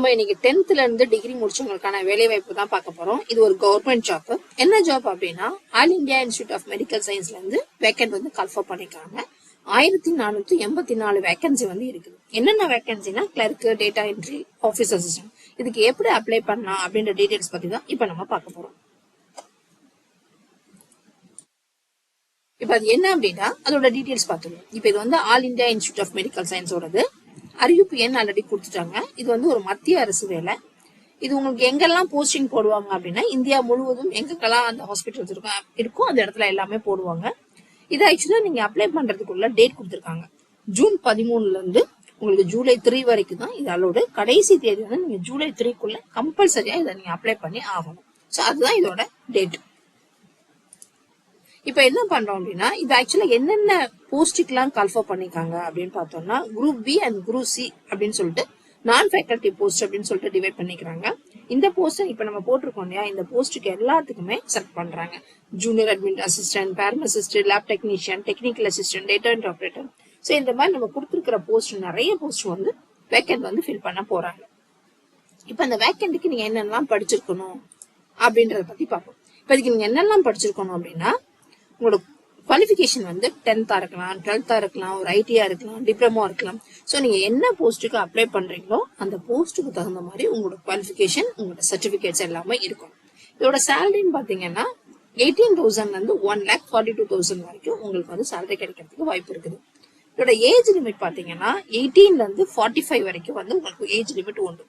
நம்ம இன்னைக்கு 10th ல இருந்து டிகிரி முடிச்சவங்களுக்கான வேலை வாய்ப்பு தான் பார்க்க போறோம். இது ஒரு கவர்மெண்ட் ஜாப். என்ன ஜாப் அப்படின்னா all India institute of medical சயின்ஸ்ல இருந்து வேக்கன்ட் வந்து கால்ஃபர் பண்ணிருக்காங்க. 1484 வேக்கன்சி வந்து இருக்குது. என்னென்ன வேக்கன்சினா clerk, data entry, office assistant. இதுக்கு எப்படி அப்ளை பண்ணலாம் அப்படின்ற டீடைல்ஸ் பத்தி தான் இப்ப நம்ம பார்க்க போறோம். இப்ப அது என்ன அப்படின்னா அதோட டீடைல்ஸ் பார்த்துருவோம். இப்ப இது வந்து all India institute of medical சயின்ஸோடது. அறிவிப்பு எண் ஆல்ரெடி கொடுத்துட்டாங்க. இது வந்து ஒரு மத்திய அரசு வேலை. இது உங்களுக்கு எங்கெல்லாம் போஸ்டிங் போடுவாங்க அப்படின்னா இந்தியா முழுவதும் எங்கெல்லாம் அந்த ஹாஸ்பிட்டல்ஸ் இருக்கும் அந்த இடத்துல எல்லாமே போடுவாங்க. இது ஆக்சுவலா நீங்க அப்ளை பண்றதுக்குள்ள டேட் கொடுத்துருக்காங்க. ஜூன் 13ல இருந்து உங்களுக்கு ஜூலை 3 வரைக்கும் தான் இது அலோடு. கடைசி தேதி வந்து நீங்க ஜூலை 3க்குள்ள கம்பல்சரியா இதை நீங்க அப்ளை பண்ணி ஆகணும். ஸோ அதுதான் இதோட டேட். இப்ப என்ன பண்றோம் அப்படின்னா இது ஆக்சுவலா என்னென்ன போஸ்டுக்கெல்லாம் கால்ஃபர் பண்ணிருக்காங்க அப்படின்னு பார்த்தோம்னா group B and group C அப்படின்னு சொல்லிட்டு நான் ஃபேக்கல்டி போஸ்ட் அப்படின்னு சொல்லிட்டு டிவைட் பண்ணிக்கிறாங்க. இந்த போஸ்ட் இப்ப நம்ம போட்டிருக்கோம் இல்லையா, இந்த போஸ்டுக்கு எல்லாத்துக்குமே செலக்ட் பண்றாங்க. Junior admin assistant, pharmacist, lab technician, technical assistant, data entry operator. So இந்த மாதிரி நம்ம கொடுத்துருக்கிற போஸ்ட் நிறைய போஸ்ட் வந்து வேக்கன்ட் வந்து ஃபில் பண்ண போறாங்க. இப்ப அந்த வேக்கன்ட்டுக்கு நீங்க என்னென்னலாம் படிச்சிருக்கணும் அப்படின்றத பத்தி பார்ப்போம். இப்ப இதுக்கு நீங்க என்னெல்லாம் படிச்சிருக்கணும் அப்படின்னா உங்களோட குவாலிஃபிகேஷன் வந்து 10th இருக்கலாம், 12th இருக்கலாம், ஒரு ஐடியா இருக்கலாம், டிப்ளமோ இருக்கலாம். ஸோ நீங்க என்ன போஸ்ட்டுக்கு அப்ளை பண்றீங்களோ அந்த போஸ்ட்டுக்கு தகுந்த மாதிரி உங்களோட குவாலிஃபிகேஷன், உங்களோட சர்டிபிகேட்ஸ் எல்லாமே இருக்கும். இதோட சேலரின்னு பாத்தீங்கன்னா 18,000 இருந்து 1,42,000 வரைக்கும் உங்களுக்கு வந்து சேலரி கிடைக்கிறதுக்கு வாய்ப்பு இருக்குது. இதோட ஏஜ் லிமிட் பாத்தீங்கன்னா 18ல இருந்து 45 வரைக்கும் வந்து உங்களுக்கு ஏஜ் லிமிட் உண்டு.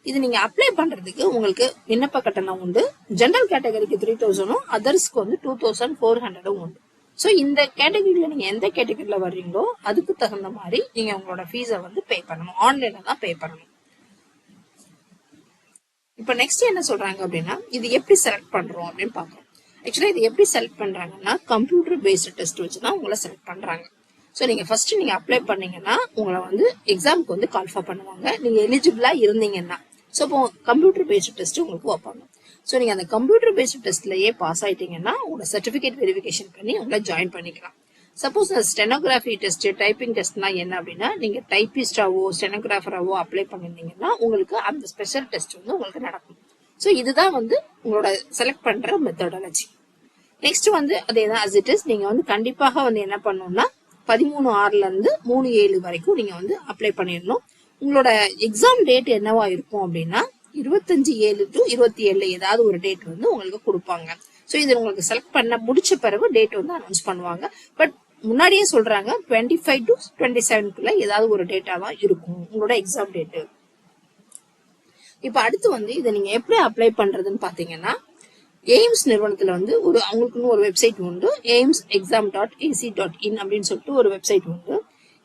இது நீங்க அப்ளை பண்றதுக்கு உங்களுக்கு விண்ணப்ப கட்டணம் உண்டு. ஜெனரல் கேட்டகரிக்கு 3,000, அதர்ஸ்க்கு வந்து 2,400 உண்டு. சோ இந்த கேட்டகரியில நீங்க எந்த கேட்டகரியில வர்றீங்களோ அதுக்கு தகுந்த மாதிரி நீங்க உங்களோட ஃபீஸை வந்து பே பண்ணணும். ஆன்லைன்ல தான் பே பண்ணணும். இப்ப நெக்ஸ்ட் என்ன சொல்றாங்க அப்படின்னா இது எப்படி செலக்ட் பண்றோம் அப்படின்னு பாக்குறோம். ஆக்சுவலா இது எப்படி செலக்ட் பண்றாங்கன்னா கம்ப்யூட்டர் பேஸ்ட் டெஸ்ட் வச்சுதான் உங்களை செலக்ட் பண்றாங்க. ஸோ நீங்க ஃபர்ஸ்ட் நீங்க அப்ளை பண்ணீங்கன்னா உங்களை வந்து எக்ஸாமுக்கு வந்து கால்ஃபர் பண்ணுவாங்க. நீங்க எலிஜிபிளா இருந்தீங்கன்னா ஸோ இப்போ கம்ப்யூட்டர் பேஸ்ட் டெஸ்ட் உங்களுக்கு வைப்பாங்க. ஸோ நீங்க அந்த கம்ப்யூட்டர் பேஸ்ட் டெஸ்ட்லயே பாஸ் ஆயிட்டீங்கன்னா உங்களோட சர்டிபிகேட் வெரிஃபிகேஷன் பண்ணி உங்களை ஜாயின் பண்ணிக்கலாம். சப்போஸ் ஸ்டெனோகிராஃபி டெஸ்ட், டைப்பிங் டெஸ்ட்லாம் என்ன அப்படின்னா நீங்க டைப்பிஸ்டாவோ ஸ்டெனோகிராஃபராவோ அப்ளை பண்ணிருந்தீங்கன்னா உங்களுக்கு அந்த ஸ்பெஷல் டெஸ்ட் வந்து உங்களுக்கு நடக்கும். ஸோ இதுதான் வந்து உங்களோட செலக்ட் பண்ற மெத்தடாலஜி. நெக்ஸ்ட் வந்து அதேதான் as it is. நீங்க வந்து கண்டிப்பாக வந்து என்ன பண்ணணும்னா 13/6ல இருந்து 3/7 வரைக்கும் நீங்க வந்து அப்ளை பண்ணிடணும். உங்களோட எக்ஸாம் டேட் என்னவா இருக்கும் அப்படின்னா 25/7 to 27 ஏதாவது ஒரு டேட் வந்து உங்களுக்கு கொடுப்பாங்க. ஸோ இது உங்களுக்கு செலக்ட் பண்ண முடிச்ச பிறகு டேட் வந்து அனௌன்ஸ் பண்ணுவாங்க. பட் முன்னாடியே சொல்றாங்க 25 to 27க்குள்ள ஏதாவது ஒரு டேட்டா தான் இருக்கும் உங்களோட எக்ஸாம் டேட்டு. இப்ப அடுத்து வந்து இதை நீங்க எப்படி அப்ளை பண்றதுன்னு பாத்தீங்கன்னா எய்ம்ஸ் நிறுவனத்துல வந்து அவங்களுக்குன்னு ஒரு வெப்சைட் உண்டு. aimsexam.ac.in அப்படின்னு சொல்லிட்டு ஒரு வெப்சைட் உண்டு.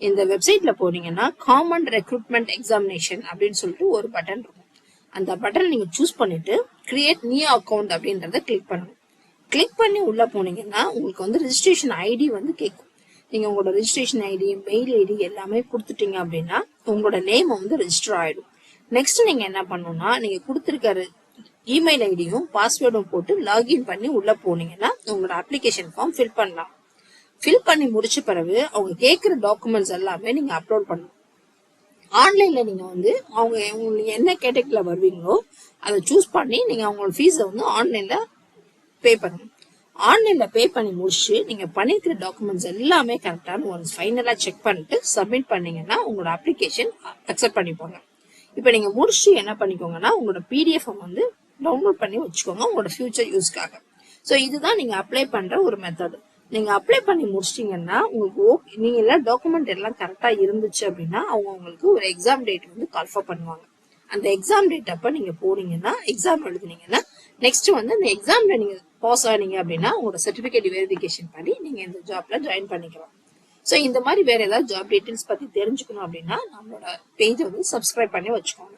இந்த வெப்சைட்ல போனீங்கன்னா காமன் ரெக்ரூட்மெண்ட் எக்ஸாமினேஷன் அப்படின்னு சொல்லிட்டு ஒரு பட்டன் இருக்கும். அந்த பட்டன் நீங்க சூஸ் பண்ணிட்டு கிரியேட் நியூ அக்கௌண்ட் அப்படின்றத கிளிக் பண்ணணும். கிளிக் பண்ணி உள்ள போனீங்கன்னா உங்களுக்கு வந்து ரெஜிஸ்ட்ரேஷன் ஐடி வந்து கேட்கும். நீங்க உங்களோட ரெஜிஸ்ட்ரேஷன் ஐடி, மெயில் ஐடி எல்லாமே கொடுத்துட்டீங்க அப்படின்னா உங்களோட நேம் வந்து ரெஜிஸ்டர் ஆயிடும். நெக்ஸ்ட் நீங்க என்ன பண்ணணும்னா நீங்க கொடுத்துருக்க இமெயில் ஐடியும் பாஸ்வேர்டும் போட்டு லாகின் பண்ணி உள்ள போனீங்கன்னா உங்களோட அப்ளிகேஷன் ஃபார்ம் ஃபில் பண்ணலாம். ஃபில் பண்ணி முடிச்ச பிறகு அவங்க கேட்கிற டாக்குமெண்ட்ஸ் எல்லாமே நீங்க அப்லோட் பண்ணணும். ஆன்லைன்ல நீங்க வந்து உங்களுக்கு என்ன கேட்டகரியில வருவீங்களோ அதை சூஸ் பண்ணி நீங்க அவங்களோட ஃபீஸை வந்து ஆன்லைன்ல பே பண்ணணும். ஆன்லைன்ல பே பண்ணி முடிச்சு நீங்க பண்ணிருக்கிற டாக்குமெண்ட்ஸ் எல்லாமே கரெக்டான ஒன்ஸ் ஃபைனலா செக் பண்ணிட்டு சப்மிட் பண்ணீங்கன்னா உங்களோட அப்ளிகேஷன் அக்செப்ட் பண்ணிப்பாங்க. இப்ப நீங்க முடிச்சு என்ன பண்ணிக்கோங்கன்னா உங்களோட பிடிஎஃப் வந்து டவுன்லோட் பண்ணி வச்சுக்கோங்க உங்களோட ஃபியூச்சர் யூஸ்க்காக. ஸோ இதுதான் நீங்க அப்ளை பண்ற ஒரு மெத்தட். நீங்க அப்ளை பண்ணி முடிச்சிட்டீங்கன்னா உங்களுக்கு நீங்க எல்லா டாக்குமெண்ட் எல்லாம் கரெக்டா இருந்துச்சு அப்படின்னா அவங்க உங்களுக்கு ஒரு எக்ஸாம் டேட் வந்து கால்ஃபர் பண்ணுவாங்க. அந்த எக்ஸாம் டேட் அப்ப நீங்க போனீங்கன்னா எக்ஸாம் எழுதுனீங்கன்னா நெக்ஸ்ட் வந்து அந்த எக்ஸாம்ல நீங்க பாஸ் ஆனீங்க அப்படின்னா உங்களோட சர்டிபிகேட் வெரிஃபிகேஷன் பண்ணி நீங்க இந்த ஜாப்ல ஜாயின் பண்ணிக்கலாம். ஸோ இந்த மாதிரி வேற ஏதாவது ஜாப் டீடைல்ஸ் பத்தி தெரிஞ்சுக்கணும் அப்படின்னா நம்மளோட பேஜை வந்து சப்ஸ்கிரைப் பண்ணி வச்சுக்கோங்க.